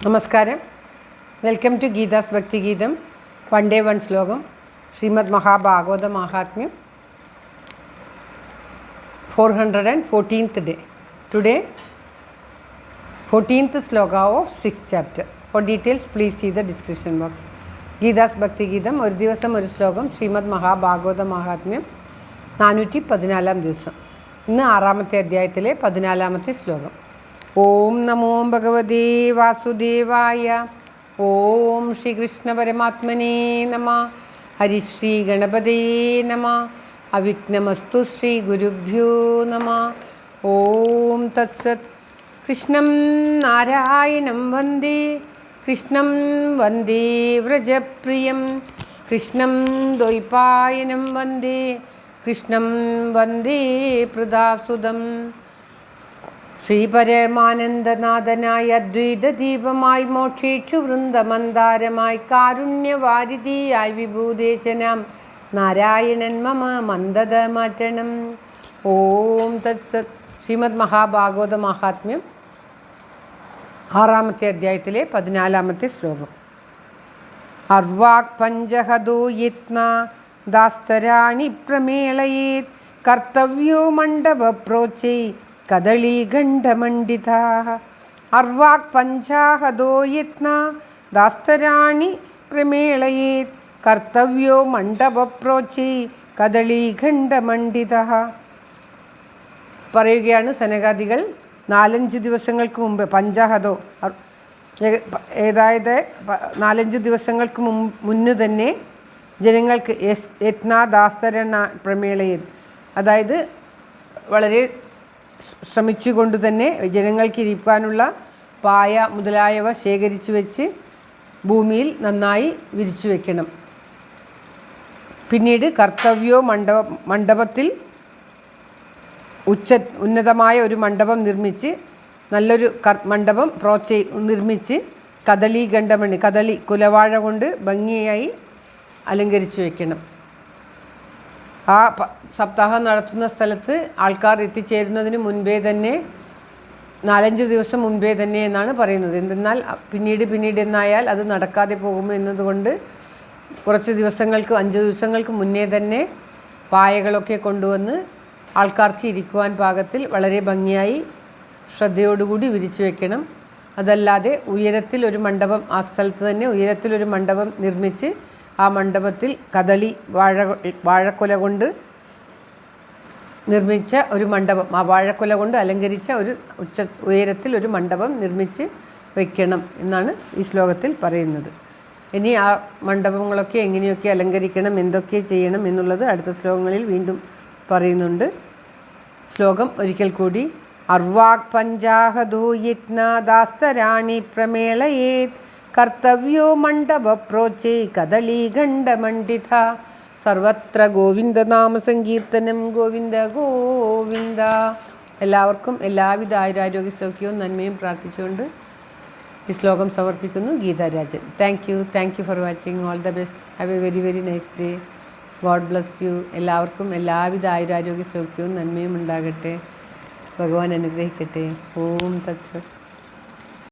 നമസ്കാരം. Welcome to Geetha's ഭക്തിഗീതം. One day one ശ്ലോകം. ശ്രീമദ് മഹാഭാഗവത മഹാത്മ്യം, 414th day. Today, 14th sloka of 6th chapter. For details, please see the description box. Geetha's Bhakthigeetham, ഒരു ദിവസം ഒരു ശ്ലോകം. ശ്രീമദ് മഹാഭാഗവത മഹാത്മ്യം, 414 ദിവസം. ഇന്ന് 6ാമത്തെ അധ്യായത്തിലെ 14ാമത്തെ ശ്ലോകം. ഓം നമോ ഭഗവതേ വാസുദേവായ. ഓം ശ്രീകൃഷ്ണ പരമാത്മനേ നമ. ഹരിശ്രീ ഗണപതേ നമ. അവിഘ്നമസ്തു ശ്രീ ഗുരുഭ്യോ നമ. ഓം തത്സത്. കൃഷ്ണം നാരായണം വന്ദേ, കൃഷ്ണം വന്ദേ വ്രജപ്രിയം, കൃഷ്ണം ദ്വൈപായനം വന്ദേ, കൃഷ്ണം വന്ദേ പ്രദാസുതം. ശ്രീപരമാനന്ദനാഥനായ അദ്വൈതദീപമായി, മോക്ഷേക്ഷു വൃന്ദമന്ദാരമായി, കാരുണ്യവാരിധിയായി വിഭൂദേശനാം നാരായണൻ മമ മന്ദത മാറ്റണം. ഓം തത്സത്. ശ്രീമദ് മഹാഭാഗവത മഹാത്മ്യം, 6ാമത്തെ അധ്യായത്തിലെ 14ാമത്തെ ശ്ലോകം. അർവാക് പഞ്ചഹദോ യത്ന ദാസ്തരാണി പ്രമേളയേത്, കർത്തവ്യോ മണ്ഡപ പ്രോച്ചൈ കദളീഖണ്ഡമണ്ഡിതാ. അർവാക് പഞ്ചാഹദോ യത്ന ദാസ്തരാണി പ്രമേളയേത്, കർത്തവ്യോ മണ്ഡപപ്രോച്ചൈ കദളീഖണ്ഡമണ്ഡിതാ. പറയുകയാണ് സനകാദികൾ. 4-5 ദിവസങ്ങൾക്ക് മുമ്പ് പഞ്ചാഹദോ, അതായത് 4-5 ദിവസങ്ങൾക്ക് മുന്നു തന്നെ ജനങ്ങൾക്ക് യത്നാദാസ്തരണ പ്രമേളയേത്, അതായത് വളരെ ശ്രമിച്ചുകൊണ്ട് തന്നെ ജനങ്ങൾക്ക് ഇരിക്കാനുള്ള പായ മുതലായവ ശേഖരിച്ചു വെച്ച് ഭൂമിയിൽ നന്നായി വിരിച്ചു വയ്ക്കണം. പിന്നീട് കർത്തവ്യോ മണ്ഡപത്തിൽ ഉന്നതമായ ഒരു മണ്ഡപം നിർമ്മിച്ച്, നല്ലൊരു മണ്ഡപം നിർമ്മിച്ച് കദളീഖണ്ഡമണി, കദളി കുലവാഴ കൊണ്ട് ഭംഗിയായി അലങ്കരിച്ചു വയ്ക്കണം. ആ സപ്താഹം നടത്തുന്ന സ്ഥലത്ത് ആൾക്കാർ എത്തിച്ചേരുന്നതിന് മുൻപേ തന്നെ, 4-5 ദിവസം മുൻപേ തന്നെ എന്നാണ് പറയുന്നത്. എന്തെന്നാൽ പിന്നീട് എന്നായാൽ അത് നടക്കാതെ പോകും എന്നതുകൊണ്ട് കുറച്ച് ദിവസങ്ങൾക്ക്, 5 ദിവസങ്ങൾക്ക് മുന്നേ തന്നെ പായകളൊക്കെ കൊണ്ടുവന്ന് ആൾക്കാർക്ക് ഇരിക്കുവാൻ പാകത്തിൽ വളരെ ഭംഗിയായി ശ്രദ്ധയോടുകൂടി വിരിച്ചു വയ്ക്കണം. അതല്ലാതെ ഉയരത്തിൽ ഒരു മണ്ഡപം, ആ സ്ഥലത്ത് തന്നെ ഉയരത്തിലൊരു മണ്ഡപം നിർമ്മിച്ച് ആ മണ്ഡപത്തിൽ കദളി വാഴക്കൊല കൊണ്ട് നിർമ്മിച്ച ഒരു മണ്ഡപം, ആ വാഴക്കൊല കൊണ്ട് അലങ്കരിച്ച ഒരു ഉയരത്തിൽ ഒരു മണ്ഡപം നിർമ്മിച്ച് വയ്ക്കണം എന്നാണ് ഈ ശ്ലോകത്തിൽ പറയുന്നത്. ഇനി ആ മണ്ഡപങ്ങളൊക്കെ എങ്ങനെയൊക്കെ അലങ്കരിക്കണം, എന്തൊക്കെ ചെയ്യണം എന്നുള്ളത് അടുത്ത ശ്ലോകങ്ങളിൽ വീണ്ടും പറയുന്നുണ്ട്. ശ്ലോകം ഒരിക്കൽ കൂടി. അർവാക് പഞ്ചാഹദോ യത്നാദാസ്തരാണി പ്രമേളയേത്, കർത്തവ്യോ മണ്ഡപപ്രോച്ചൈ കദളീഖണ്ഡമണ്ഡിത. സർവത്ര ഗോവിന്ദനാമ സങ്കീർത്തനം. ഗോവിന്ദ ഗോവിന്ദ. എല്ലാവർക്കും എല്ലാവിധ ആയുരാരോഗ്യ സൗഖ്യവും നന്മയും പ്രാർത്ഥിച്ചുകൊണ്ട് ഈ ശ്ലോകം സമർപ്പിക്കുന്നു. Geetha Rajan. Thank you for watching. All the best. Have A very very nice day. God bless you. എല്ലാവർക്കും എല്ലാവിധ ആയുരാരോഗ്യ സൗഖ്യവും നന്മയും ഉണ്ടാകട്ടെ. ഭഗവാൻ അനുഗ്രഹിക്കട്ടെ. ഓം തത്സത്.